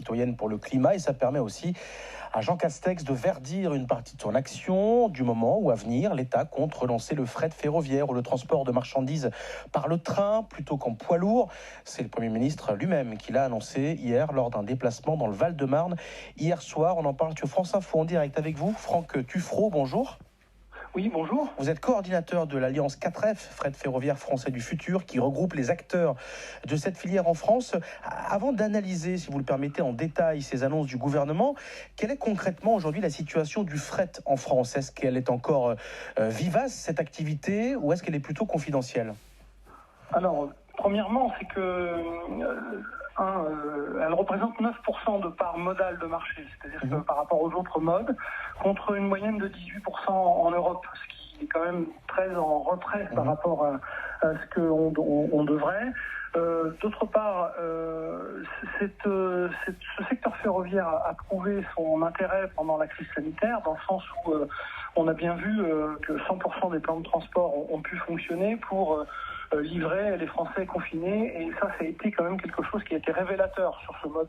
citoyenne pour le climat et ça permet aussi à Jean Castex de verdir une partie de son action du moment où à venir l'État compte relancer le fret ferroviaire ou le transport de marchandises par le train plutôt qu'en poids lourd. C'est le Premier ministre lui-même qui l'a annoncé hier lors d'un déplacement dans le Val-de-Marne. Hier soir, on en parle sur France Info en direct avec vous. Franck Tuffreau, bonjour. Oui, bonjour. Vous êtes coordinateur de l'Alliance 4F, Fret ferroviaire français du futur, qui regroupe les acteurs de cette filière en France. Avant d'analyser, si vous le permettez, en détail ces annonces du gouvernement, quelle est concrètement aujourd'hui la situation du fret en France? Est-ce qu'elle est encore vivace, cette activité, ou est-ce qu'elle est plutôt confidentielle? Alors, premièrement, c'est que elle représente 9% de part modale de marché, c'est-à-dire que par rapport aux autres modes, contre une moyenne de 18% en Europe, ce qui est quand même très en retrait par rapport à ce qu'on devrait. D'autre part, ce secteur ferroviaire a prouvé son intérêt pendant la crise sanitaire, dans le sens où on a bien vu que 100% des plans de transport ont pu fonctionner pour livrer les Français confinés, et ça a été quand même quelque chose qui a été révélateur sur ce mode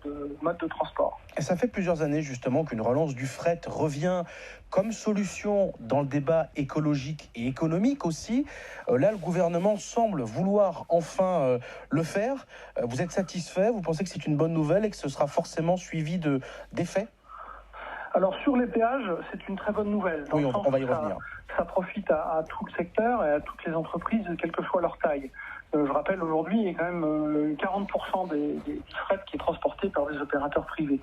de transport. Et ça fait plusieurs années justement qu'une relance du fret revient comme solution dans le débat écologique et économique aussi. Là, le gouvernement semble vouloir enfin le faire. Vous êtes satisfait? Vous pensez que c'est une bonne nouvelle et que ce sera forcément suivi d'effets? Alors sur les péages, c'est une très bonne nouvelle. Oui, on va y revenir. Ça profite à tout le secteur et à toutes les entreprises, quelle que soit leur taille. Je rappelle, aujourd'hui, il y a quand même 40% du fret qui est transporté par des opérateurs privés.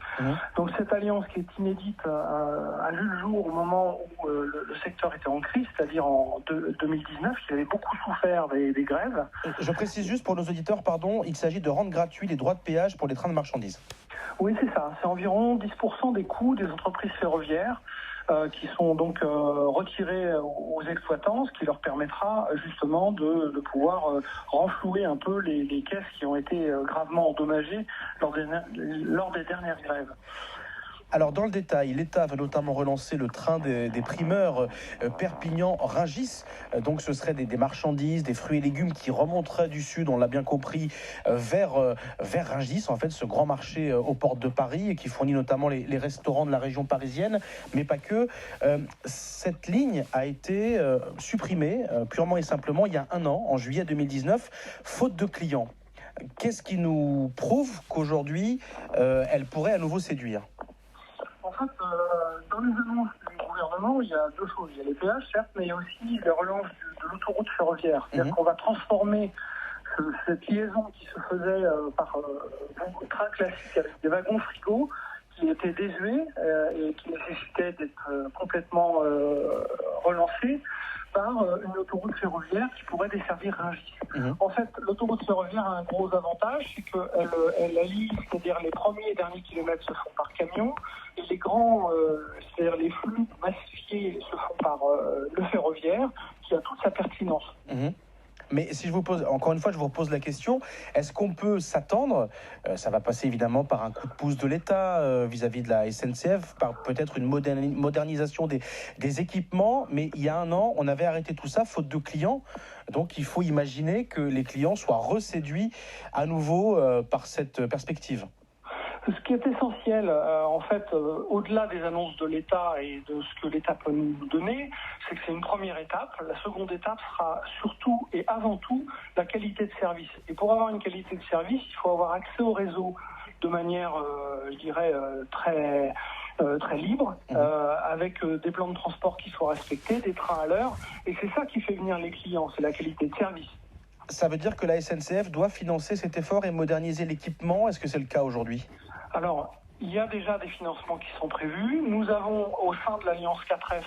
Donc cette alliance qui est inédite a vu le jour au moment où le secteur était en crise, c'est-à-dire en 2019, qui avait beaucoup souffert des grèves. Je précise juste pour nos auditeurs, pardon, il s'agit de rendre gratuits les droits de péage pour les trains de marchandises. Oui, c'est ça. C'est environ 10% des coûts des entreprises ferroviaires qui sont donc retirés aux exploitants, ce qui leur permettra justement de pouvoir renflouer un peu les caisses qui ont été gravement endommagées lors des dernières grèves. Alors dans le détail, l'État va notamment relancer le train des primeurs Perpignan-Rungis. Donc ce serait des marchandises, des fruits et légumes qui remonteraient du sud, on l'a bien compris, vers Rungis, en fait, ce grand marché aux portes de Paris et qui fournit notamment les restaurants de la région parisienne, mais pas que. Cette ligne a été supprimée purement et simplement il y a un an, en juillet 2019, faute de clients. Qu'est-ce qui nous prouve qu'aujourd'hui, elle pourrait à nouveau séduire ? En fait, dans les annonces du gouvernement, il y a deux choses. Il y a les péages, certes, mais il y a aussi les relances de l'autoroute ferroviaire. C'est-à-dire qu'on va transformer cette liaison qui se faisait par train classique avec des wagons frigo, qui étaient désuets et qui nécessitaient d'être complètement relancés, par une autoroute ferroviaire qui pourrait desservir Rungis. En fait, l'autoroute ferroviaire a un gros avantage, c'est qu'elle allie, c'est-à-dire les premiers et derniers kilomètres se font par camion, et les grands, c'est-à-dire les flux massifiés se font par le ferroviaire, qui a toute sa pertinence. Mais si je vous pose, encore une fois, je vous repose la question, est-ce qu'on peut s'attendre, ça va passer évidemment par un coup de pouce de l'État vis-à-vis de la SNCF, par peut-être une modernisation des équipements, mais il y a un an, on avait arrêté tout ça faute de clients, donc il faut imaginer que les clients soient reséduits à nouveau par cette perspective. Ce qui est essentiel, en fait, au-delà des annonces de l'État et de ce que l'État peut nous donner, c'est que c'est une première étape. La seconde étape sera surtout et avant tout la qualité de service. Et pour avoir une qualité de service, il faut avoir accès au réseau de manière, je dirais, très libre, avec des plans de transport qui soient respectés, des trains à l'heure. Et c'est ça qui fait venir les clients, c'est la qualité de service. Ça veut dire que la SNCF doit financer cet effort et moderniser l'équipement. Est-ce que c'est le cas aujourd'hui ? Alors, il y a déjà des financements qui sont prévus. Nous avons, au sein de l'Alliance 4F,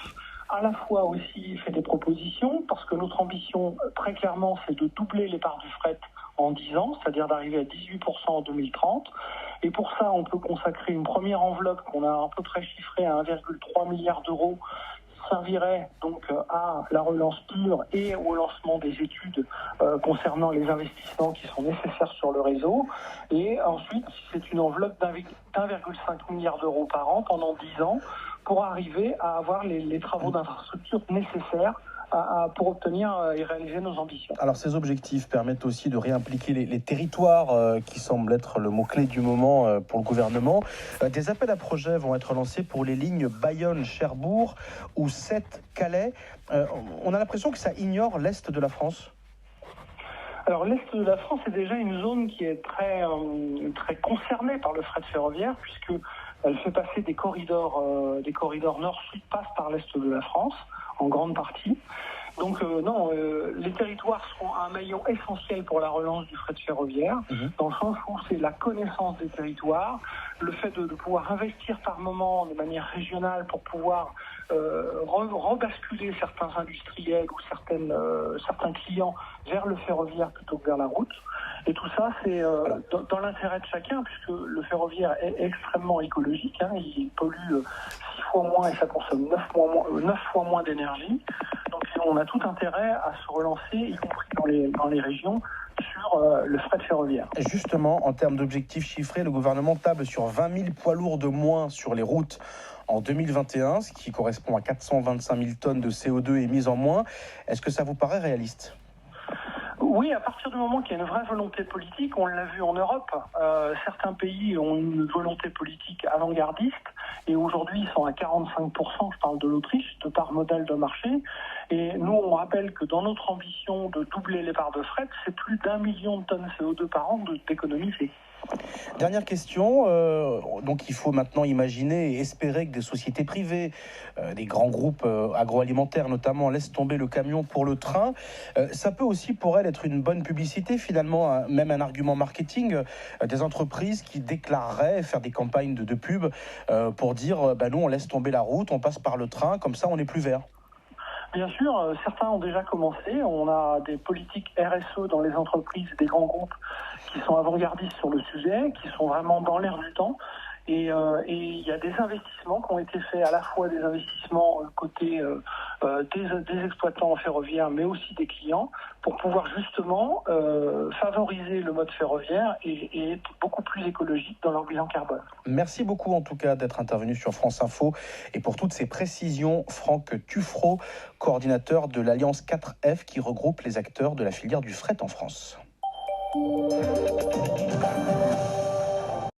à la fois aussi fait des propositions, parce que notre ambition, très clairement, c'est de doubler les parts du fret en 10 ans, c'est-à-dire d'arriver à 18% en 2030. Et pour ça, on peut consacrer une première enveloppe qu'on a à peu près chiffrée à 1,3 milliard d'euros, servirait donc à la relance pure et au lancement des études concernant les investissements qui sont nécessaires sur le réseau. Et ensuite, c'est une enveloppe d'1,5 milliard d'euros par an pendant 10 ans pour arriver à avoir les travaux d'infrastructure nécessaires pour obtenir et réaliser nos ambitions. Alors ces objectifs permettent aussi de réimpliquer les territoires qui semblent être le mot-clé du moment pour le gouvernement. Des appels à projets vont être lancés pour les lignes Bayonne-Cherbourg ou Sète-Calais. On a l'impression que ça ignore l'Est de la France. Alors l'Est de la France est déjà une zone qui est très concernée par le fret ferroviaire, puisque elle fait passer des corridors nord-sud passent par l'Est de la France, en grande partie. Donc les territoires seront un maillon essentiel pour la relance du fret ferroviaire, dans le sens où c'est la connaissance des territoires, le fait de pouvoir investir par moment de manière régionale pour pouvoir rebasculer certains industriels ou certains clients vers le ferroviaire plutôt que vers la route. Et tout ça, c'est dans l'intérêt de chacun, puisque le ferroviaire est extrêmement écologique. Il pollue 6 fois moins et ça consomme 9 fois moins d'énergie. Donc on a tout intérêt à se relancer, y compris dans les régions, sur le fret ferroviaire. Justement, en termes d'objectifs chiffrés, le gouvernement table sur 20 000 poids lourds de moins sur les routes en 2021, ce qui correspond à 425 000 tonnes de CO2 émises en moins. Est-ce que ça vous paraît réaliste ? Oui, à partir du moment qu'il y a une vraie volonté politique, on l'a vu en Europe, certains pays ont une volonté politique avant-gardiste et aujourd'hui ils sont à 45%, je parle de l'Autriche, de par modèle de marché. Et nous, on rappelle que dans notre ambition de doubler les parts de fret, c'est plus d'1 million de tonnes CO2 par an d'économiser. Dernière question, donc il faut maintenant imaginer et espérer que des sociétés privées, des grands groupes agroalimentaires notamment, laissent tomber le camion pour le train. Ça peut aussi pour elles être une bonne publicité finalement, même un argument marketing, des entreprises qui déclareraient faire des campagnes de pub pour dire nous on laisse tomber la route, on passe par le train, comme ça on est plus vert. Bien sûr, certains ont déjà commencé. On a des politiques RSE dans les entreprises, des grands groupes qui sont avant-gardistes sur le sujet, qui sont vraiment dans l'air du temps. Et il y a des investissements qui ont été faits, à la fois des investissements côté des exploitants ferroviaires, mais aussi des clients, pour pouvoir justement favoriser le mode ferroviaire et être beaucoup plus écologique dans leur bilan carbone. Merci beaucoup en tout cas d'être intervenu sur France Info et pour toutes ces précisions, Franck Tuffreau, coordinateur de l'Alliance 4F qui regroupe les acteurs de la filière du fret en France.